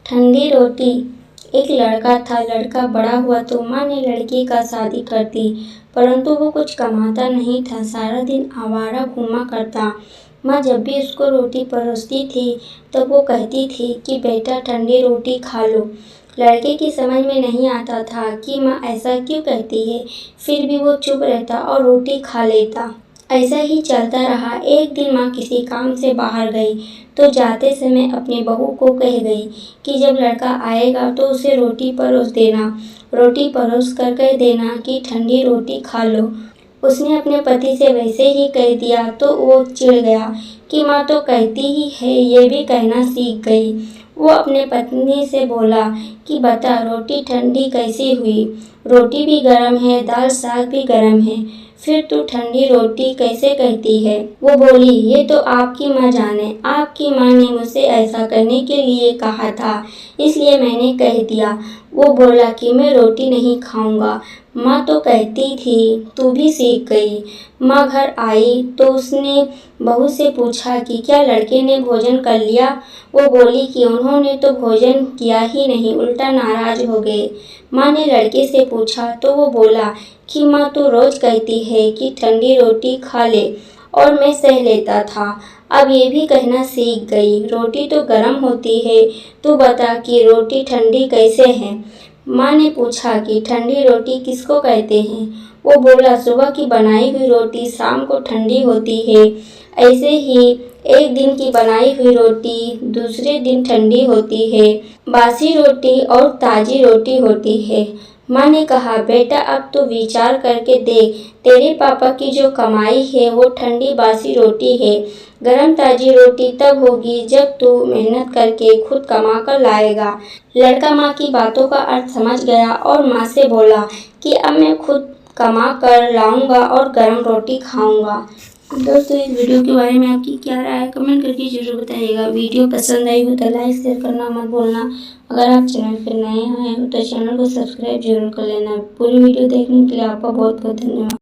ठंडी रोटी। एक लड़का था, लड़का बड़ा हुआ तो माँ ने लड़के का शादी कर दी, परंतु वो कुछ कमाता नहीं था, सारा दिन आवारा घूमा करता। माँ जब भी उसको रोटी परोसती थी तब वो कहती थी कि बेटा ठंडी रोटी खा लो। लड़के की समझ में नहीं आता था कि माँ ऐसा क्यों कहती है, फिर भी वो चुप रहता और रोटी खा लेता। ऐसा ही चलता रहा। एक दिन माँ किसी काम से बाहर गई तो जाते समय अपनी बहू को कह गई कि जब लड़का आएगा तो उसे रोटी परोस देना, रोटी परोस कर कह देना कि ठंडी रोटी खा लो। उसने अपने पति से वैसे ही कह दिया तो वो चिढ़ गया कि माँ तो कहती ही है, ये भी कहना सीख गई। वो अपने पत्नी से बोला कि बता रोटी ठंडी कैसे हुई, रोटी भी गर्म है, दाल साग भी गर्म है, फिर तू ठंडी रोटी कैसे कहती है। वो बोली ये तो आपकी माँ जाने, आपकी माँ ने मुझसे ऐसा करने के लिए कहा था, इसलिए मैंने कह दिया। वो बोला कि मैं रोटी नहीं खाऊंगा, माँ तो कहती थी, तू भी सीख गई। माँ घर आई तो उसने बहू से पूछा कि क्या लड़के ने भोजन कर लिया। वो बोली कि उन्होंने तो भोजन किया ही नहीं, उल्टा नाराज हो गए। माँ ने लड़के से पूछा तो वो बोला कि माँ तो रोज कहती है कि ठंडी रोटी खा ले और मैं सह लेता था, अब ये भी कहना सीख गई। रोटी तो गर्म होती है, तू बता कि रोटी ठंडी कैसे है। माँ ने पूछा कि ठंडी रोटी किसको कहते हैं। वो बोला सुबह की बनाई हुई रोटी शाम को ठंडी होती है, ऐसे ही एक दिन की बनाई हुई रोटी दूसरे दिन ठंडी होती है, बासी रोटी और ताजी रोटी होती है। माँ ने कहा बेटा अब तो विचार करके देख, तेरे पापा की जो कमाई है वो ठंडी बासी रोटी है, गरम ताजी रोटी तब होगी जब तू मेहनत करके खुद कमा कर लाएगा। लड़का माँ की बातों का अर्थ समझ गया और माँ से बोला कि अब मैं खुद कमा कर लाऊंगा और गरम रोटी खाऊंगा। दोस्तों इस वीडियो के बारे में आपकी क्या राय है, कमेंट करके जरूर बताइएगा। वीडियो पसंद आई हो तो लाइक शेयर करना मत भूलना। अगर आप चैनल पर नए आए हो तो चैनल को सब्सक्राइब जरूर कर लेना। पूरी वीडियो देखने के लिए आपका बहुत बहुत धन्यवाद।